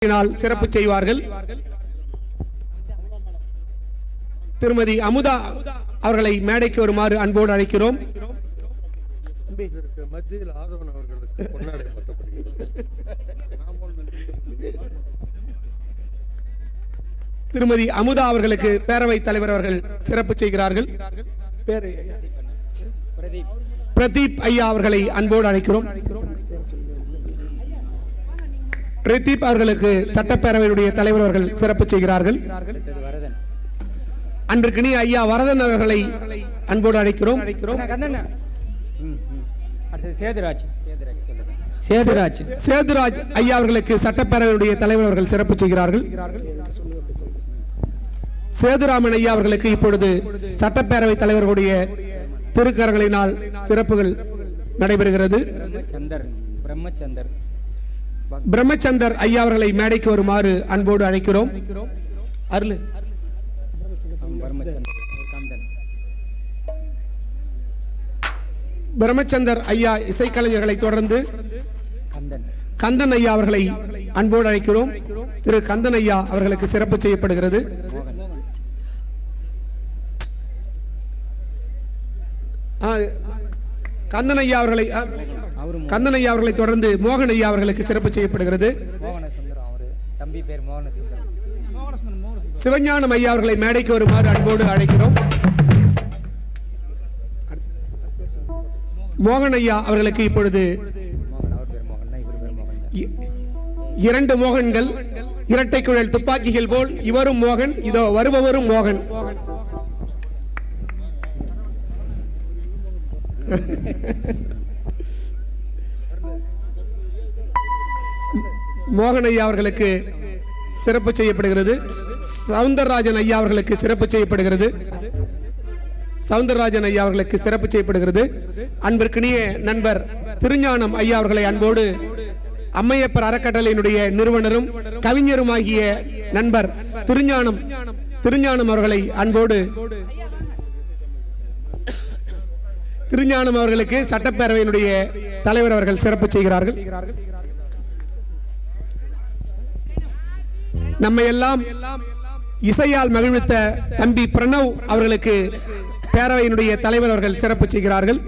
சிறப்பு செய்வார்கள். திருமதி அமுதா அவர்களை மேடைக்கு வருமாறு அன்போடு அழைக்கிறோம். திருமதி அமுதா அவர்களுக்கு பேரவைத் தலைவர் அவர்கள் சிறப்பு செய்கிறார்கள். பிரதீப் ஐயா அவர்களை அன்போடு அழைக்கிறோம். பிரதீப் அவர்களுக்கு சட்டப்பேரவையுடைய தலைவர் அவர்கள் சிறப்பு செய்கிறார்கள். அன்றுக்கினி ஐயா வரதன் அவர்களை அன்போடு அழைக்கிறோம். சேதுராஜ் ஐயா அவர்களுக்கு சட்டப்பேரவையுடைய தலைவர் அவர்கள் சிறப்பு செய்கிறார்கள். சேதுராமன் ஐயா அவர்களுக்கு இப்பொழுது சட்டப்பேரவை தலைவர்களுடைய திருக்கரங்களினால் சிறப்புகள் நடைபெறுகிறது. பிரம்மச்சந்தர் ஐயா அவர்களை மேடைக்கு வருமாறு அன்போடு அழைக்கிறோம். அருள் பிரம்மச்சந்தர் ஐயா இசைக்கலைஞர்களை தொடர்ந்து கந்தன் ஐயா அவர்களை அன்போடு அழைக்கிறோம். திரு கந்தன் ஐயா அவர்களுக்கு சிறப்பு செய்யப்படுகிறது. கந்தன் ஐயா அவர்களை தொடர்ந்து மோகன் ஐயா அவர்களுக்கு சிறப்பு செய்யப்படுகிறது. சிவஞானம் ஐயா அவர்களை மேடைக்கு வருமாறு அன்போடு அழைக்கிறோம். மோகன் ஐயா அவர்களுக்கு இப்பொழுது 2 மோகன்கள், இரட்டை குழல் துப்பாக்கிகள் போல் இவரும் மோகன், இதோ வருபவரும் மோகன். மோகன் ஐயா அவர்களுக்கு சிறப்பு செய்யப்படுகிறது. சவுந்தரராஜன் ஐயா அவர்களுக்கு சிறப்பு செய்யப்படுகிறது. அன்பிற்கினிய நண்பர் திருஞானம் ஐயா அவர்களை அன்போடு அம்மையப்பர் அறக்கட்டளையினுடைய நிறுவனரும் கவிஞருமாகிய நண்பர் திருஞானம் அவர்களை அன்போடு திருஞானம் அவர்களுக்கு சட்டப்பேரவையினுடைய தலைவர் அவர்கள் சிறப்பு செய்கிறார்கள். நம்மை எல்லாம் இசையால் மகிழ்வித்த தம்பி பிரணவ் அவர்களுக்கு பேரவையினுடைய தலைவர் அவர்கள் சிறப்பு செய்கிறார்கள்.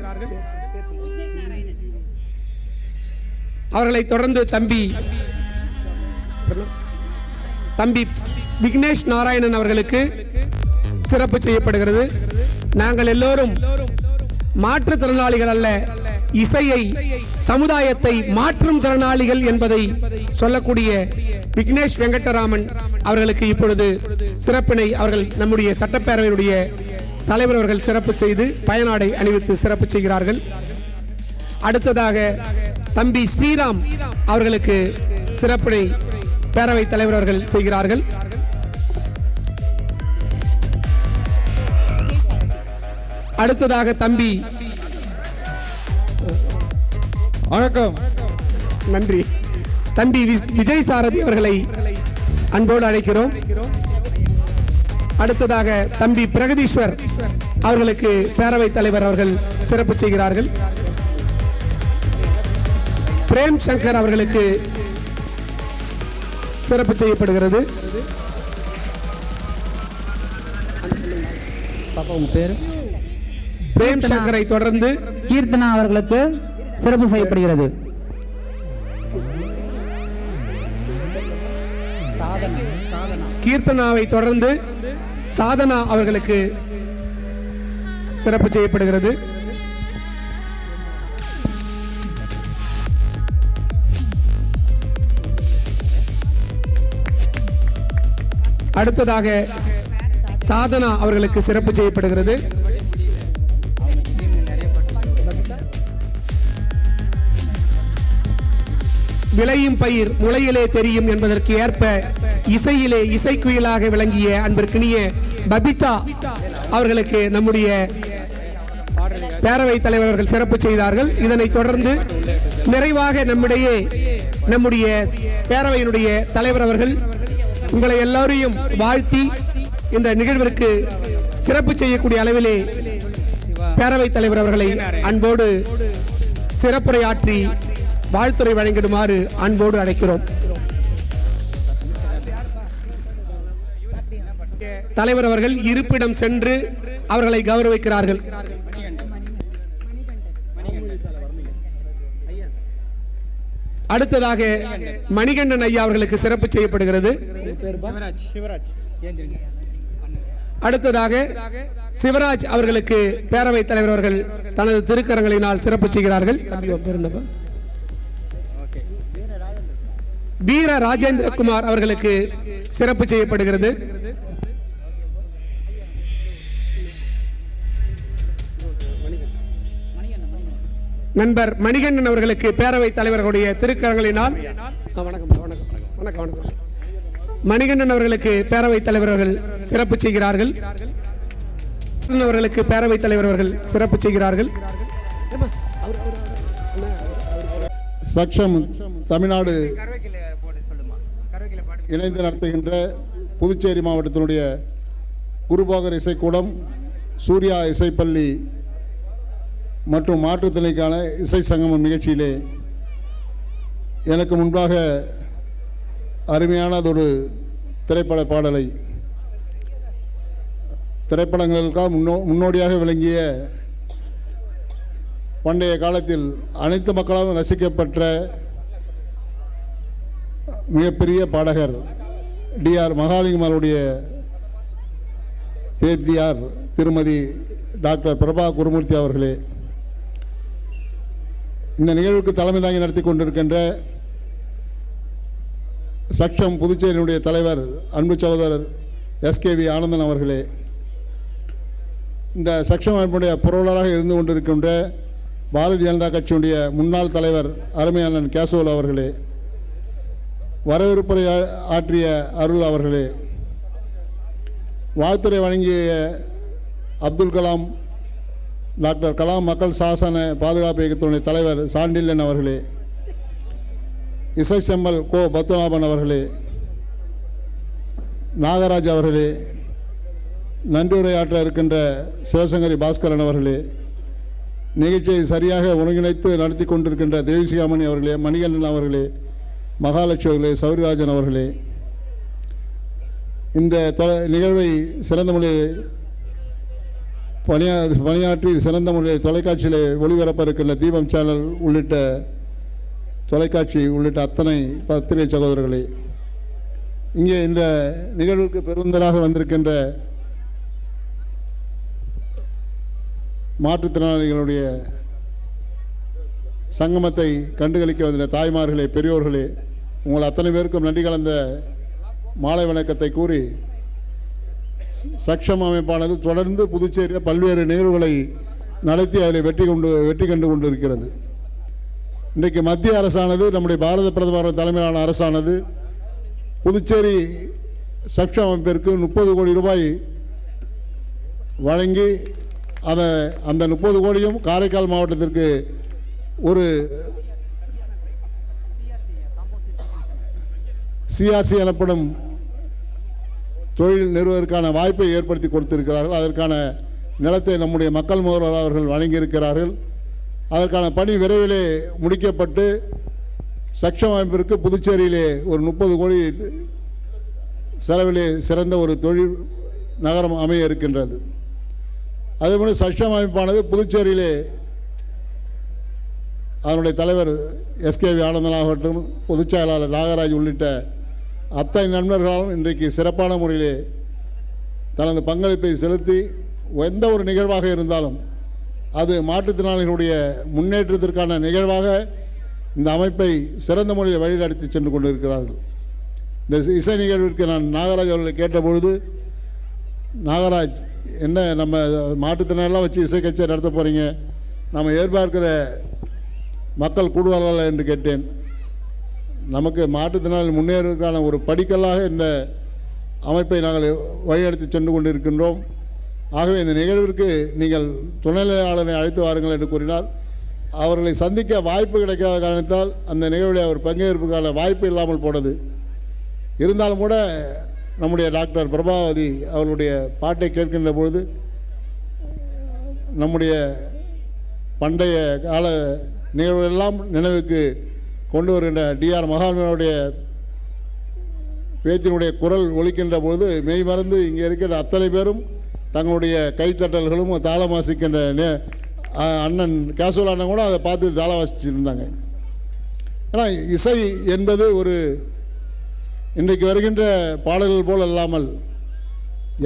அவர்களை தொடர்ந்து தம்பி விக்னேஷ் நாராயணன் அவர்களுக்கு சிறப்பு செய்யப்படுகிறது. நாங்கள் எல்லோரும் மாற்றுத்திறனாளிகள் அல்ல, இசையை சமுதாயத்தை மாற்றும் திறனாளிகள் என்பதை சொல்லக்கூடிய விக்னேஷ் வெங்கடராமன் அவர்களுக்கு இப்பொழுது சிறப்பினை அவர்கள் நம்முடைய சட்டப்பேரவையுடைய தலைவர் அவர்கள் சிறப்பு செய்து பயனாடை அணிவித்து சிறப்பு செய்கிறார்கள். அடுத்ததாக தம்பி ஸ்ரீராம் அவர்களுக்கு சிறப்பினை பேரவை தலைவர் அவர்கள் செய்கிறார்கள். அடுத்ததாக தம்பி வணக்கம் நன்றி தம்பி விஜய் சாரதி அவர்களை அன்போடு அழைக்கிறோம். அடுத்ததாக தம்பி பிரகதீஸ்வர் அவர்களுக்கு பேரவை தலைவர் அவர்கள் சிறப்பு செய்கிறார்கள். பிரேம் சங்கர் அவர்களுக்கு சிறப்பு செய்யப்படுகிறது. பிரேம் சங்கரை தொடர்ந்து கீர்த்தனா அவர்களுக்கு சிறப்பு செய்யப்படுகிறது. கீர்த்தனாவை தொடர்ந்து சாதனா அவர்களுக்கு சிறப்பு செய்யப்படுகிறது. அடுத்ததாக சாதனா அவர்களுக்கு சிறப்பு செய்யப்படுகிறது. விளையும் பயிர் முளையிலே தெரியும் என்பதற்கு ஏற்ப இசையிலே இசைக்குயிலாக விளங்கிய அன்பிற்கினிய பபிதா அவர்களுக்கு நம்முடைய பேரவை தலைவர்கள் சிறப்பு செய்தார்கள். இதனைத் தொடர்ந்து நிறைவாக நம்முடைய பேரவையினுடைய தலைவர் அவர்கள் உங்களை எல்லாரையும் வாழ்த்தி இந்த நிகழ்விற்கு சிறப்பு செய்யக்கூடிய அளவிலே பேரவைத் தலைவர் அவர்களை அன்போடு சிறப்புரையாற்றி வாழ்த்துரை வழங்கிடுமாறு அன்போடு அழைக்கிறோம். தலைவர் அவர்கள் இருப்பிடம் சென்று அவர்களை கௌரவிக்கிறார்கள். அடுத்ததாக மணிகண்டன் ஐயா அவர்களுக்கு சிறப்பு செய்யப்படுகிறது. அடுத்ததாக சிவராஜ் அவர்களுக்கு பேரவைத் தலைவர் அவர்கள் தனது திருக்கரங்களினால் சிறப்பு செய்கிறார்கள். வீர ராஜேந்திரகுமார் அவர்களுக்கு சிறப்பு செய்யப்படுகிறது. நண்பர் மணிகண்டன் அவர்களுக்கு பேரவைத் தலைவர்களுடைய திருக்கரங்களினால் மணிகண்டன் அவர்களுக்கு பேரவைத் தலைவர்கள் சிறப்பு செய்கிறார்கள். அவர்களுக்கு பேரவைத் தலைவர்கள் சிறப்பு செய்கிறார்கள். சக்ஷம் தமிழ்நாடு இணைந்து நடத்துகின்ற புதுச்சேரி மாவட்டத்தினுடைய குருபாகர் இசைக்கூடம், சூர்யா இசைப்பள்ளி மற்றும் மாற்றுத்திறனுக்கான இசை சங்கமம் நிகழ்ச்சியிலே எனக்கு முன்பாக அருமையானதொரு திரைப்பட பாடலை திரைப்படங்களுக்காக முன்னோடியாக விளங்கிய பண்டைய காலத்தில் அனைத்து மக்களாலும் ரசிக்கப்பட்ட மிகப்பெரிய பாடகர் டிஆர் மகாலிங்கம்மாளுடைய பேத்தியார் திருமதி டாக்டர் பிரபா குருமூர்த்தி அவர்களே, இந்த நிகழ்வுக்கு தலைமை தாங்கி நடத்தி கொண்டிருக்கின்ற சக்ஷம் புதுச்சேரியினுடைய தலைவர் அன்பு சகோதரர் எஸ்கேவி ஆனந்தன் அவர்களே, இந்த சக்ஷம் அமைப்புடைய பொருளாளராக இருந்து கொண்டிருக்கின்ற பாரதிய ஜனதா கட்சியினுடைய முன்னாள் தலைவர் அருமையானன் கேசவல் அவர்களே, வரவேற்புரை ஆற்றிய அருள் அவர்களே, வாழ்த்துரை வழங்கிய அப்துல் கலாம் டாக்டர் கலாம் மக்கள் சாசன பாதுகாப்பு இயக்கத்தினுடைய தலைவர் சாண்டில்லன் அவர்களே, இசை செம்மல் கோ பத்மநாபன் அவர்களே, நாகராஜ் அவர்களே, நன்றியுரையாற்ற இருக்கின்ற சிவசங்கரி பாஸ்கரன் அவர்களே, நிகழ்ச்சியை சரியாக ஒருங்கிணைத்து நடத்தி கொண்டிருக்கின்ற தேவிசிகாமணி அவர்களே, மணிகண்டன் அவர்களே, மகாலட்சுமி அவர்களே, சௌரிராஜன் அவர்களே, இந்த நிகழ்வை சிறந்த முறையில் பணியாற்றி சிறந்த முறையில் தொலைக்காட்சியில் ஒளிபரப்ப இருக்கின்ற தீபம் சேனல் உள்ளிட்ட தொலைக்காட்சி உள்ளிட்ட அத்தனை பத்திரிகை சகோதரர்களே, இங்கே இந்த நிகழ்வுக்கு பெருந்தராக வந்திருக்கின்ற மாற்றுத்திறனாளிகளுடைய சங்கமத்தை கண்டுகளிக்க வந்த தாய்மார்களே, பெரியோர்களே, உங்கள் அத்தனை பேருக்கும் நன்றி கலந்த மாலை வணக்கத்தை கூறி, சக்ஷம் அமைப்பானது தொடர்ந்து புதுச்சேரியில் பல்வேறு நிகழ்வுகளை நடத்தி அதில் வெற்றி கண்டு கொண்டிருக்கிறது. இன்றைக்கு மத்திய அரசானது, நம்முடைய பாரத பிரதமர் தலைமையிலான அரசானது புதுச்சேரி சக்ஷம் அமைப்பிற்கு 30 கோடி ரூபாய் வழங்கி அந்த 30 கோடியும் காரைக்கால் மாவட்டத்திற்கு ஒரு சிஆர்சி எனப்படும் தொழில் நிறுவதற்கான வாய்ப்பை ஏற்படுத்தி கொடுத்திருக்கிறார்கள். அதற்கான நிலத்தை நம்முடைய மக்கள் முதல்வர் அவர்கள் வழங்கியிருக்கிறார்கள். அதற்கான பணி விரைவிலே முடிக்கப்பட்டு சக்ஷம் அமைப்பிற்கு புதுச்சேரியிலே ஒரு 30 கோடி செலவிலே சிறந்த ஒரு தொழில் நகரம் அமைய இருக்கின்றது. அதேபோல சக்ஷம் அமைப்பானது புதுச்சேரியிலே அதனுடைய தலைவர் எஸ்கேவி ஆனந்தனாகட்டும், பொதுச் செயலாளர் நாகராஜ் உள்ளிட்ட அத்தனை நண்பர்களாலும் இன்றைக்கு சிறப்பான முறையிலே தனது பங்களிப்பை செலுத்தி எந்த ஒரு நிகழ்வாக இருந்தாலும் அது மாற்றுத்திறனாளிகளுடைய முன்னேற்றத்திற்கான நிகழ்வாக இந்த அமைப்பை சிறந்த முறையில் வழிநடத்தி சென்று கொண்டிருக்கிறார்கள். இந்த இசை நிகழ்விற்கு நான் நாகராஜ் அவர்களை கேட்டபொழுது, நாகராஜ் என்ன நம்ம மாற்றுத்திறனாளெலாம் வச்சு இசை கச்சேரி நடத்த போகிறீங்க, நம்ம எதிர்பார்க்கிற மக்கள் கூடுவார்களா என்று கேட்டேன். நமக்கு மாற்றுத்திறனாளி முன்னேறுவதற்கான ஒரு படிக்கல்லாக இந்த அமைப்பை நாங்கள் வழிநடத்தி சென்று கொண்டிருக்கின்றோம். ஆகவே இந்த நிகழ்விற்கு நீங்கள் துணைநிலையாளரை அழைத்து வாருங்கள் என்று கூறினார். அவர்களை சந்திக்க வாய்ப்பு கிடைக்காத காரணத்தால் அந்த நிகழ்வில் அவர் பங்கேற்பதற்கான வாய்ப்பு இல்லாமல் போனது. இருந்தாலும் கூட நம்முடைய டாக்டர் பிரபாவதி அவர்களுடைய பாட்டை கேட்கின்ற பொழுது நம்முடைய பண்டைய கால நிகழ்வுகளெல்லாம் நினைவுக்கு கொண்டு வருகின்ற டிஆர் மகாலிங்கனுடைய பேச்சினுடைய குரல் ஒலிக்கின்ற பொழுது மெய் மறந்து இங்கே இருக்கிற அத்தனை பேரும் தங்களுடைய கைத்தட்டல்களும் தாளம் வாசிக்கின்ற அண்ணன் கேசுவல் அண்ணன் கூட அதை பார்த்து தாளம் வாசிச்சுருந்தாங்க. ஏன்னா இசை என்பது ஒரு இன்றைக்கு வருகின்ற பாடல்கள் போல் அல்லாமல்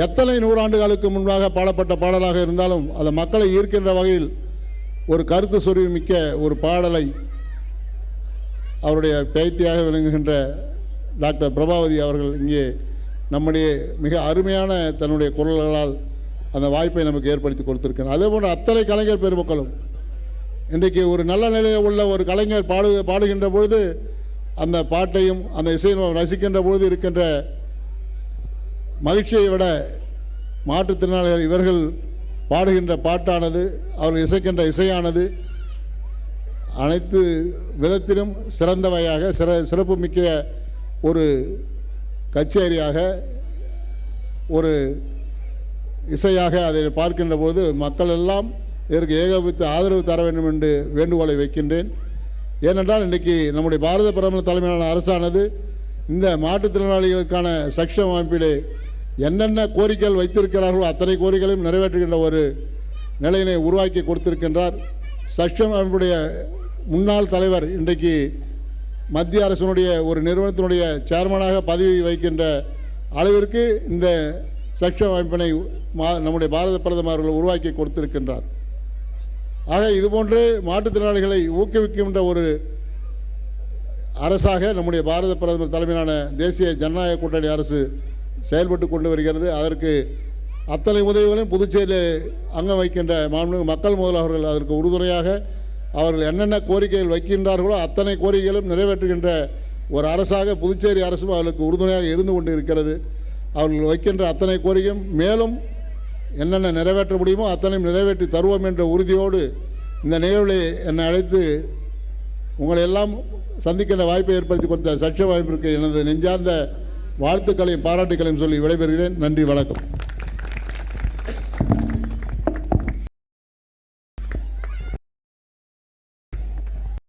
எத்தனை நூறாண்டுகளுக்கு முன்பாக பாடப்பட்ட பாடலாக இருந்தாலும் அதை மக்களை ஈர்க்கின்ற வகையில் ஒரு கருத்து சொருவி மிக்க ஒரு பாடலை அவருடைய பேத்தியாக விளங்குகின்ற டாக்டர் பிரபாவதி அவர்கள் இங்கே நம்முடைய மிக அருமையான தன்னுடைய குரல்களால் அந்த வாய்ப்பை நமக்கு ஏற்படுத்தி கொடுத்திருக்கிறார். அதே போன்ற அத்தனை கலைஞர் பெருமக்களும் இன்றைக்கு ஒரு நல்ல நிலையில் உள்ள ஒரு கலைஞர் பாடுகின்ற பொழுது அந்த பாட்டையும் அந்த இசையும் ரசிக்கின்ற பொழுது இருக்கின்ற மகிழ்ச்சியை விட மாற்றுத்திறனாளிகள் இவர்கள் பாடுகின்ற பாட்டானது அவர்கள் இசைக்கின்ற இசையானது அனைத்து விதத்திலும் சிறந்தவையாக சிறப்பு மிக்க ஒரு கச்சேரியாக ஒரு இசையாக அதை பார்க்கின்ற போது மக்கள் எல்லாம் இதற்கு ஏகோபித்து ஆதரவு தர வேண்டும் என்று வேண்டுகோளை வைக்கின்றேன். ஏனென்றால் இன்றைக்கி நம்முடைய பாரத பிரதமர் தலைமையிலான அரசானது இந்த மாற்றுத்திறனாளிகளுக்கான சக்ஷம் அமைப்பிலே என்னென்ன கோரிக்கைகள் வைத்திருக்கிறார்களோ அத்தனை கோரிக்கைகளையும் நிறைவேற்றுகின்ற ஒரு நிலையினை உருவாக்கி கொடுத்திருக்கின்றார். சக்ஷம் அமைப்புடைய முன்னாள் தலைவர் இன்றைக்கு மத்திய அரசினுடைய ஒரு நிறுவனத்தினுடைய சேர்மனாக பதவி வைக்கின்ற அளவிற்கு இந்த சக்ஷம் அமைப்பினை நம்முடைய பாரத பிரதமர் அவர்கள் உருவாக்கி கொடுத்திருக்கின்றார். ஆக இதுபோன்று மாற்றுத்திறனாளிகளை ஊக்குவிக்கின்ற ஒரு அரசாக நம்முடைய பாரத பிரதமர் தலைமையிலான தேசிய ஜனநாயக கூட்டணி அரசு செயல்பட்டு கொண்டு வருகிறது. அதற்கு அத்தனை உதவிகளையும் புதுச்சேரியில் அங்கம் வைக்கின்ற மாண்புமிகு மக்கள் முதல் அவர்கள் அதற்கு உறுதுணையாக அவர்கள் என்னென்ன கோரிக்கைகள் வைக்கின்றார்களோ அத்தனை கோரிக்கைகளும் நிறைவேற்றுகின்ற ஒரு அரசாக புதுச்சேரி அரசும் அவர்களுக்கு உறுதுணையாக இருந்து கொண்டு இருக்கிறது. அவர்கள் வைக்கின்ற அத்தனை கோரிக்கையும் மேலும் என்னென்ன நிறைவேற்ற முடியுமோ அத்தனையும் நிறைவேற்றி தருவோம் என்ற உறுதியோடு இந்த நிகழ்வில் என்னை அழைத்து உங்களை எல்லாம் சந்திக்கின்ற வாய்ப்பை ஏற்படுத்தி கொடுத்த சக்ஷம் வாய்ப்பிற்கு எனது நெஞ்சார்ந்த வாழ்த்துக்களையும் பாராட்டுக்களையும் சொல்லி விடைபெறுகிறேன். நன்றி, வணக்கம்.